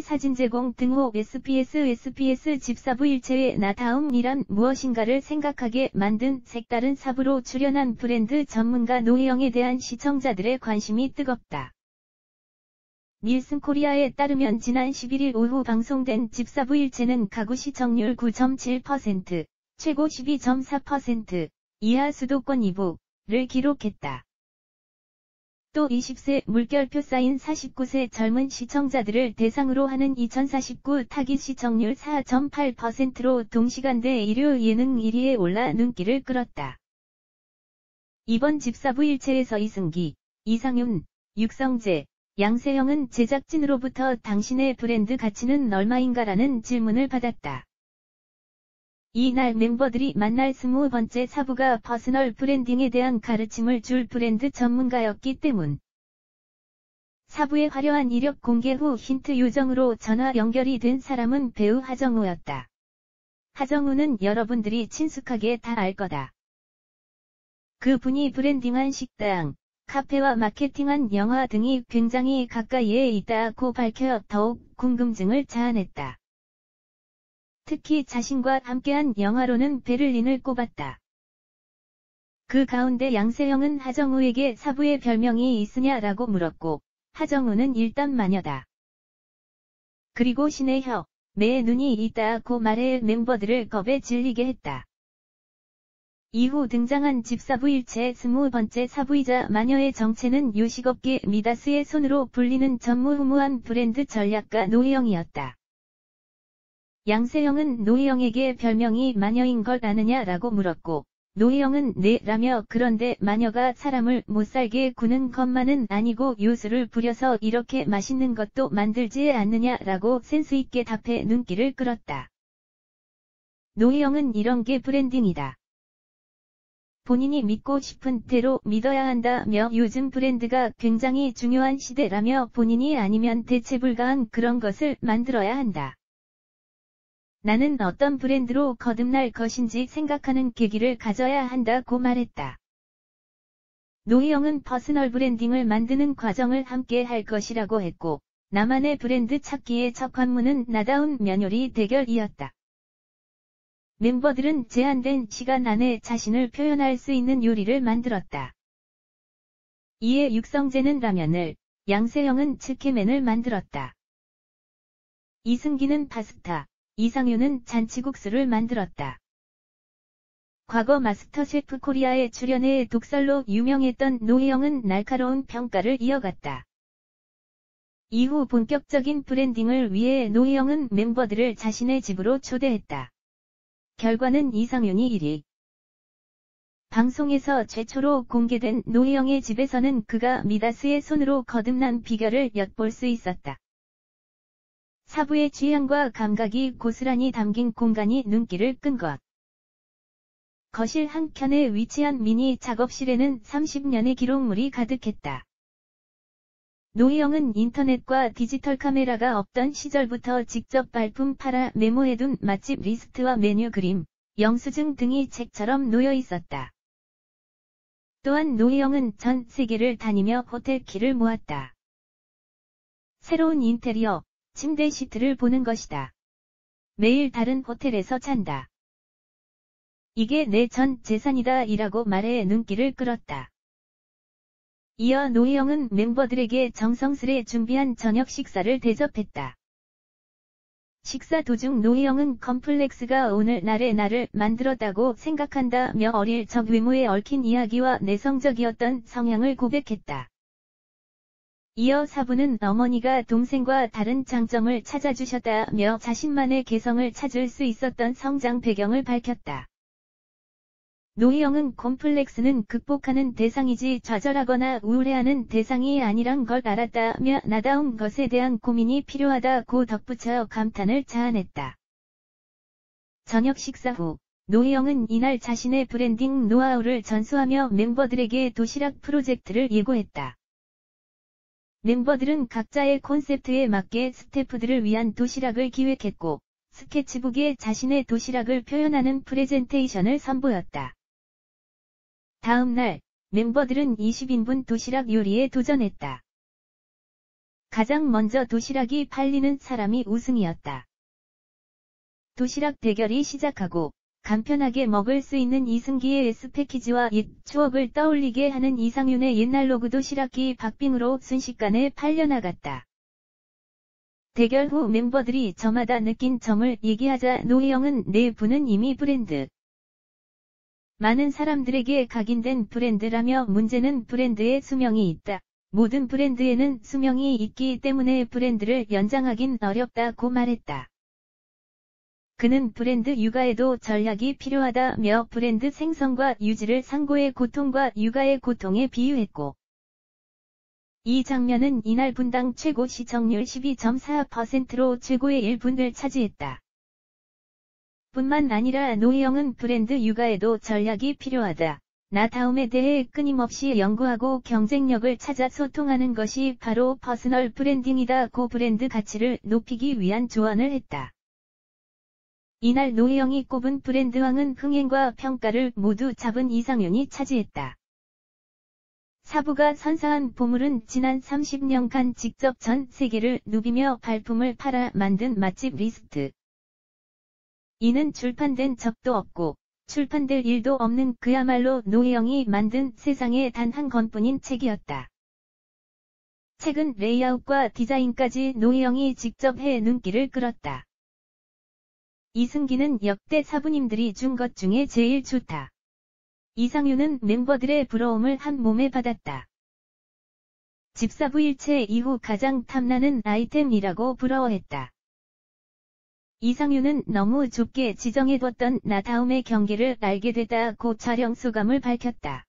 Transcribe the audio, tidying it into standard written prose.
사진 제공 등호 SPS 집사부 일체의 나 다음이란 무엇인가를 생각하게 만든 색다른 사부로 출연한 브랜드 전문가 노혜영에 대한 시청자들의 관심이 뜨겁다. 닐슨 코리아에 따르면 지난 11일 오후 방송된 집사부 일체는 가구 시청률 9.7%, 최고 12.4% 이하 수도권 2부를 기록했다. 또 20세 물결표 쌓인 49세 젊은 시청자들을 대상으로 하는 2049 타깃 시청률 4.8%로 동시간대 일요 예능 1위에 올라 눈길을 끌었다. 이번 집사부 일체에서 이승기, 이상윤, 육성재, 양세형은 제작진으로부터 당신의 브랜드 가치는 얼마인가라는 질문을 받았다. 이날 멤버들이 만날 20번째 사부가 퍼스널 브랜딩에 대한 가르침을 줄 브랜드 전문가였기 때문. 사부의 화려한 이력 공개 후 힌트 요정으로 전화 연결이 된 사람은 배우 하정우였다. 하정우는 여러분들이 친숙하게 다 알 거다. 그분이 브랜딩한 식당, 카페와 마케팅한 영화 등이 굉장히 가까이에 있다고 밝혀 더욱 궁금증을 자아냈다. 특히 자신과 함께한 영화로는 베를린을 꼽았다. 그 가운데 양세형은 하정우에게 사부의 별명이 있으냐라고 물었고, 하정우는 일단 마녀다. 그리고 신의 혀, 매의 눈이 있다고 말해 멤버들을 겁에 질리게 했다. 이후 등장한 집사부 일체 20번째 사부이자 마녀의 정체는 요식업계 미다스의 손으로 불리는 전무후무한 브랜드 전략가 노혜영이었다. 양세형은 노혜영에게 별명이 마녀인 걸 아느냐라고 물었고, 노혜영은 네 라며 그런데 마녀가 사람을 못살게 구는 것만은 아니고 요술을 부려서 이렇게 맛있는 것도 만들지 않느냐라고 센스있게 답해 눈길을 끌었다. 노혜영은 이런 게 브랜딩이다. 본인이 믿고 싶은 대로 믿어야 한다며 요즘 브랜드가 굉장히 중요한 시대라며 본인이 아니면 대체 불가한 그런 것을 만들어야 한다. 나는 어떤 브랜드로 거듭날 것인지 생각하는 계기를 가져야 한다고 말했다. 노혜영은 퍼스널 브랜딩을 만드는 과정을 함께 할 것이라고 했고, 나만의 브랜드 찾기의 첫 관문은 나다운 면요리 대결이었다. 멤버들은 제한된 시간 안에 자신을 표현할 수 있는 요리를 만들었다. 이에 육성재는 라면을, 양세형은 츠케멘을 만들었다. 이승기는 파스타, 이상윤은 잔치국수를 만들었다. 과거 마스터셰프 코리아에 출연해 독설로 유명했던 노혜영은 날카로운 평가를 이어갔다. 이후 본격적인 브랜딩을 위해 노혜영은 멤버들을 자신의 집으로 초대했다. 결과는 이상윤이 1위. 방송에서 최초로 공개된 노혜영의 집에서는 그가 미다스의 손으로 거듭난 비결을 엿볼 수 있었다. 사부의 취향과 감각이 고스란히 담긴 공간이 눈길을 끈 것. 거실 한켠에 위치한 미니 작업실에는 30년의 기록물이 가득했다. 노혜영은 인터넷과 디지털 카메라가 없던 시절부터 직접 발품 팔아 메모해둔 맛집 리스트와 메뉴 그림, 영수증 등이 책처럼 놓여 있었다. 또한 노혜영은 전 세계를 다니며 호텔 키를 모았다. 새로운 인테리어, 침대 시트를 보는 것이다. 매일 다른 호텔에서 잔다. 이게 내 전 재산이다 이라고 말해 눈길을 끌었다. 이어 노혜영은 멤버들에게 정성스레 준비한 저녁 식사를 대접했다. 식사 도중 노혜영은 컴플렉스가 오늘날의 나를 만들었다고 생각한다며 어릴 적 외모에 얽힌 이야기와 내성적이었던 성향을 고백했다. 이어 사부는 어머니가 동생과 다른 장점을 찾아주셨다며 자신만의 개성을 찾을 수 있었던 성장 배경을 밝혔다. 노혜영은 콤플렉스는 극복하는 대상이지 좌절하거나 우울해하는 대상이 아니란 걸 알았다며 나다운 것에 대한 고민이 필요하다고 덧붙여 감탄을 자아냈다. 저녁 식사 후 노혜영은 이날 자신의 브랜딩 노하우를 전수하며 멤버들에게 도시락 프로젝트를 예고했다. 멤버들은 각자의 콘셉트에 맞게 스태프들을 위한 도시락을 기획했고, 스케치북에 자신의 도시락을 표현하는 프레젠테이션을 선보였다. 다음 날, 멤버들은 20인분 도시락 요리에 도전했다. 가장 먼저 도시락이 팔리는 사람이 우승이었다. 도시락 대결이 시작하고 간편하게 먹을 수 있는 이승기의 S패키지와 옛 추억을 떠올리게 하는 이상윤의 옛날 로그 도시락기 박빙으로 순식간에 팔려나갔다. 대결 후 멤버들이 저마다 느낀 점을 얘기하자 노혜영은 내 부는 이미 브랜드. 많은 사람들에게 각인된 브랜드라며 문제는 브랜드의 수명이 있다. 모든 브랜드에는 수명이 있기 때문에 브랜드를 연장하긴 어렵다고 말했다. 그는 브랜드 육아에도 전략이 필요하다며 브랜드 생성과 유지를 상고의 고통과 육아의 고통에 비유했고, 이 장면은 이날 분당 최고 시청률 12.4%로 최고의 1분을 차지했다. 뿐만 아니라 노혜영은 브랜드 육아에도 전략이 필요하다. 나 다음에 대해 끊임없이 연구하고 경쟁력을 찾아 소통하는 것이 바로 퍼스널 브랜딩이다고 브랜드 가치를 높이기 위한 조언을 했다. 이날 노혜영이 꼽은 브랜드왕은 흥행과 평가를 모두 잡은 이상윤이 차지했다. 사부가 선사한 보물은 지난 30년간 직접 전 세계를 누비며 발품을 팔아 만든 맛집 리스트. 이는 출판된 적도 없고 출판될 일도 없는 그야말로 노혜영이 만든 세상에 단 한 권뿐인 책이었다. 책은 레이아웃과 디자인까지 노혜영이 직접 해 눈길을 끌었다. 이승기는 역대 사부님들이 준 것 중에 제일 좋다. 이상윤은 멤버들의 부러움을 한 몸에 받았다. 집사부 일체 이후 가장 탐나는 아이템이라고 부러워했다. 이상윤은 너무 좁게 지정해뒀던 나 다음의 경기를 알게 되다고 촬영 소감을 밝혔다.